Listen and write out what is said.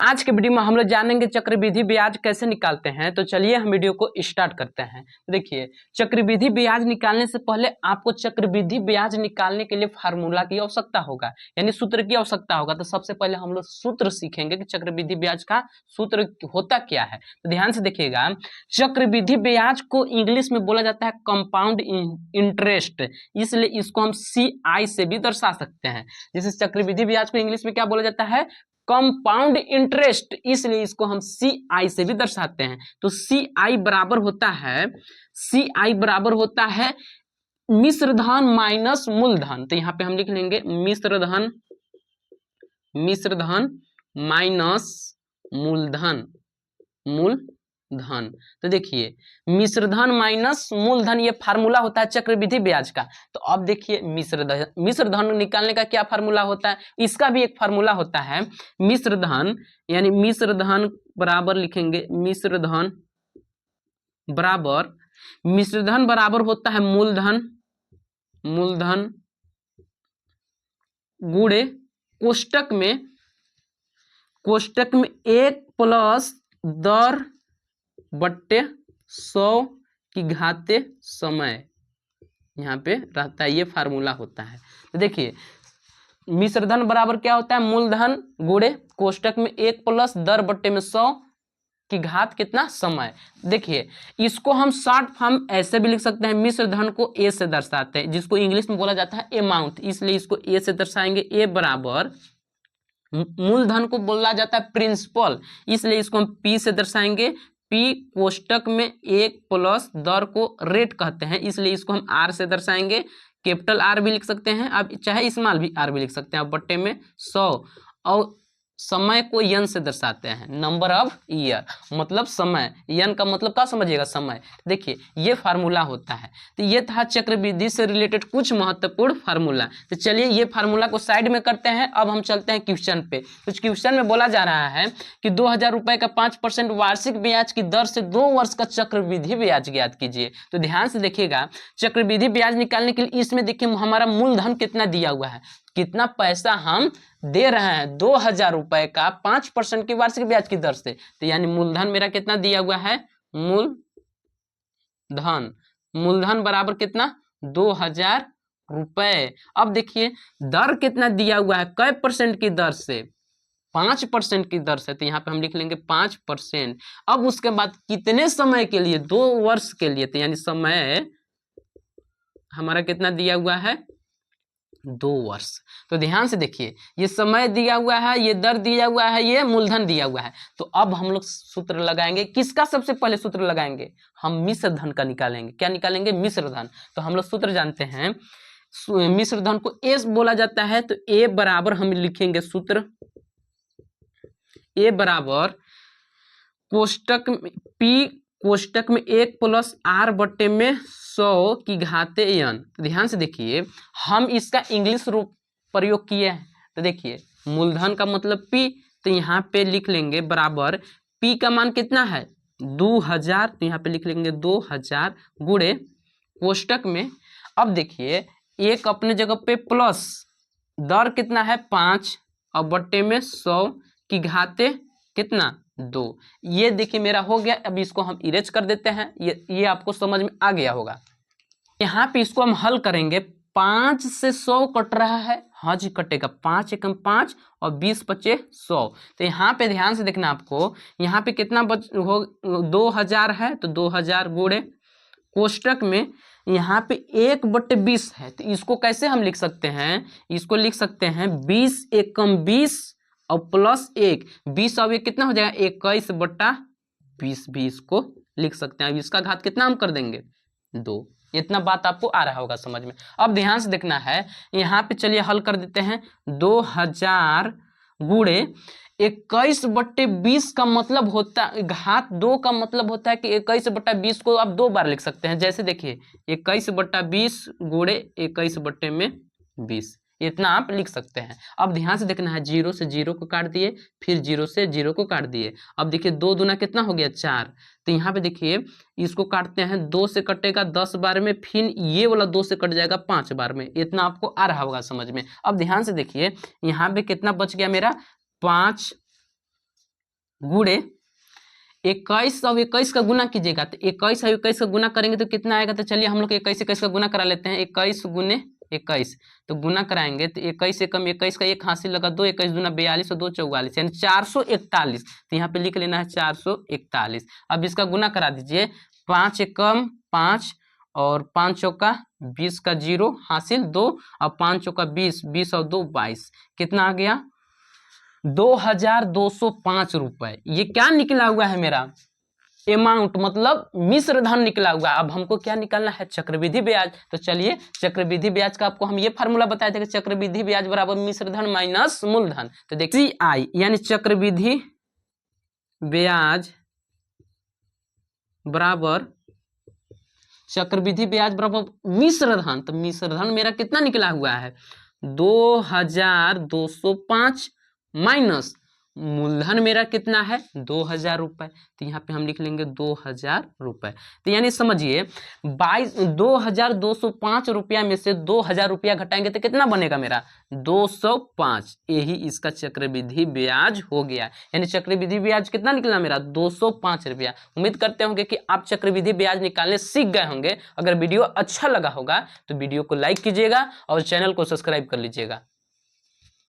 आज के वीडियो में हम लोग जानेंगे चक्रवृद्धि ब्याज कैसे निकालते हैं। तो चलिए हम वीडियो को स्टार्ट करते हैं। देखिए, चक्रवृद्धि ब्याज निकालने से पहले आपको चक्रवृद्धि ब्याज निकालने के लिए फार्मूला की आवश्यकता होगा, यानी सूत्र की आवश्यकता होगा। तो सबसे पहले हम लोग सूत्र सीखेंगे कि चक्रवृद्धि ब्याज का सूत्र होता क्या है। तो ध्यान से देखिएगा, चक्रवृद्धि ब्याज को इंग्लिश में बोला जाता है कंपाउंड इंटरेस्ट, इसलिए इसको हम CI से भी दर्शा सकते हैं। जैसे चक्रवृद्धि ब्याज को इंग्लिश में क्या बोला जाता है, कंपाउंड इंटरेस्ट, इसलिए इसको हम CI से भी दर्शाते हैं। तो CI बराबर होता है मिश्र धन माइनस मूलधन। तो यहाँ पे हम लिख लेंगे मिश्र धन माइनस मूलधन। तो देखिए, मिश्र धन माइनस मूलधन ये फार्मूला होता है चक्रवृद्धि ब्याज का। तो अब देखिए, मिश्र धन निकालने का क्या फार्मूला होता है, इसका भी एक फार्मूला होता है मिश्र धन, यानी मिश्र धन बराबर लिखेंगे मिश्र धन बराबर होता है मूलधन गुणे कोष्टक में 1 प्लस दर बट्टे 100 की घाते समय यहाँ पे रहता है, ये फार्मूला होता है। तो देखिए, मिश्र धन बराबर क्या होता है, मूलधन गुणे कोष्टक में 1 प्लस दर बट्टे में 100 की घात कितना समय। देखिए, इसको हम शॉर्ट फॉर्म ऐसे भी लिख सकते हैं, मिश्र धन को A से दर्शाते हैं, जिसको इंग्लिश में बोला जाता है अमाउंट, इसलिए इसको A से दर्शाएंगे। A बराबर मूलधन को बोला जाता है प्रिंसिपल, इसलिए इसको हम P से दर्शाएंगे। P कोष्टक में 1 प्लस दर को रेट कहते हैं, इसलिए इसको हम R से दर्शाएंगे। कैपिटल R भी लिख सकते हैं, अब चाहे स्मॉल भी R भी लिख सकते हैं। अब बट्टे में 100, और समय को यन से दर्शाते हैं, नंबर ऑफ ईयर, मतलब समय। यन का मतलब क्या समझिएगा, समय। देखिए, ये फार्मूला होता है। तो ये था चक्रवृद्धि से रिलेटेड कुछ महत्वपूर्ण फार्मूला। तो चलिए ये फार्मूला को साइड में करते हैं। अब हम चलते हैं क्वेश्चन पे। कुछ क्वेश्चन में बोला जा रहा है कि 2000 रुपए का 5% वार्षिक ब्याज की दर से 2 वर्ष का चक्रवृद्धि ब्याज ज्ञात कीजिए। तो ध्यान से देखिएगा, चक्रवृद्धि ब्याज निकालने के लिए इसमें देखिए हमारा मूलधन कितना दिया हुआ है, कितना पैसा हम दे रहे हैं, 2000 रुपए का 5% की वार्षिक ब्याज की दर से। तो यानी मूलधन मेरा कितना दिया हुआ है, मूलधन बराबर कितना, 2000 रुपए। अब देखिए दर कितना दिया हुआ है, कै परसेंट की दर से, 5% की दर से। तो यहाँ पे हम लिख लेंगे 5%। अब उसके बाद कितने समय के लिए, 2 वर्ष के लिए। तो यानी समय हमारा कितना दिया हुआ है, 2 वर्ष। तो ध्यान से देखिए, ये समय दिया हुआ है, ये दर दिया हुआ है, ये मूलधन दिया हुआ है। तो अब हम लोग सूत्र लगाएंगे। किसका सबसे पहले सूत्र लगाएंगे, हम मिश्र धन का निकालेंगे। क्या निकालेंगे, मिश्र धन। तो हम लोग सूत्र जानते हैं, मिश्र धन को A बोला जाता है। तो A बराबर हम लिखेंगे सूत्र, A बराबर कोष्टक में 1 प्लस R बट्टे में 100 की घाते n। तो ध्यान से देखिए, हम इसका इंग्लिश रूप प्रयोग किए हैं। तो देखिए, मूलधन का मतलब P, तो यहाँ पे लिख लेंगे बराबर P का मान कितना है, 2000। तो यहाँ पे लिख लेंगे 2000 गुणे कोष्टक में। अब देखिए, एक अपने जगह पे प्लस दर कितना है 5, और बट्टे में 100 की घाते कितना, 2। ये देखिए मेरा हो गया। अब इसको हम इरेज कर देते हैं, ये आपको समझ में आ गया होगा। यहाँ पे इसको हम हल करेंगे। 5 से 100 कट रहा है, हाँ जी कटेगा, 5 एकम 5 और 20 पचे 100। तो यहाँ पे ध्यान से देखना, आपको यहाँ पे कितना बच हो, 2000 है। तो 2000 गुणे कोष्टक में यहाँ पे 1/20 है। तो इसको कैसे हम लिख सकते हैं, इसको लिख सकते हैं 20 एकम 20 और प्लस 1, 20 और 1 कितना हो जाएगा, 21/20 भी इसको लिख सकते हैं। अब इसका घात कितना हम कर देंगे, 2। इतना बात आपको आ रहा होगा समझ में। अब ध्यान से देखना है, यहाँ पे चलिए हल कर देते हैं। 2000 गुणे 21/20 का मतलब होता है, घात 2 का मतलब होता है कि 21/20 को आप 2 बार लिख सकते हैं। जैसे देखिए 21/20 गुणे 21/20, इतना आप लिख सकते हैं। अब ध्यान से देखना है, 0 से 0 को काट दिए, फिर 0 से 0 को काट दिए। अब देखिए 2 दूना कितना हो गया, 4। तो यहाँ पे देखिए इसको काटते हैं, 2 से कटेगा 10 बार में, फिर ये वाला 2 से कट जाएगा 5 बार में। इतना आपको आ रहा होगा समझ में। अब ध्यान से देखिए, यहाँ पे कितना बच गया मेरा, 5 गुणे 21 और 21 का गुना कीजिएगा, तो 21 और 21 का गुना करेंगे तो कितना आएगा, तो चलिए हम लोग 21 का गुना करा लेते हैं। 21 गुने 21, तो गुना कराएंगे तो 21 एकम 21 का एक हासिल लगा 2, 21 दूना 42 और 2 44, यानी 441। तो यहाँ पे लिख लेना है 441। अब इसका गुना करा दीजिए, 5 एकम 5 और 5 चौका 20 का 0 हासिल 2 और 5 चौका 20, 20 और 2 22, कितना आ गया 2205 रुपए। ये क्या निकला हुआ है मेरा अमाउंट, मतलब मिश्र धन निकला हुआ। अब हमको क्या निकालना है, चक्रवृद्धि ब्याज। तो चलिए चक्रवृद्धि ब्याज का आपको हम ये फार्मूला बताए थे कि चक्रवृद्धि ब्याज बराबर मिश्र धन माइनस मूलधन। तो देखिए CI यानी चक्रवृद्धि ब्याज बराबर मिश्र धन। तो मिश्र धन मेरा कितना निकला हुआ है 2205 माइनस मूलधन मेरा कितना है 2000 रुपए। तो यहाँ पे हम लिख लेंगे 2000 रुपए। तो यानी समझिए 2205 रुपया में से 2000 रुपया घटाएंगे तो कितना बनेगा मेरा 205। यही इसका चक्रवृद्धि ब्याज हो गया। यानी चक्रवृद्धि ब्याज कितना निकला मेरा 205 रुपया। उम्मीद करते होंगे कि आप चक्रवृद्धि ब्याज निकालने सीख गए होंगे। अगर वीडियो अच्छा लगा होगा तो वीडियो को लाइक कीजिएगा और चैनल को सब्सक्राइब कर लीजिएगा।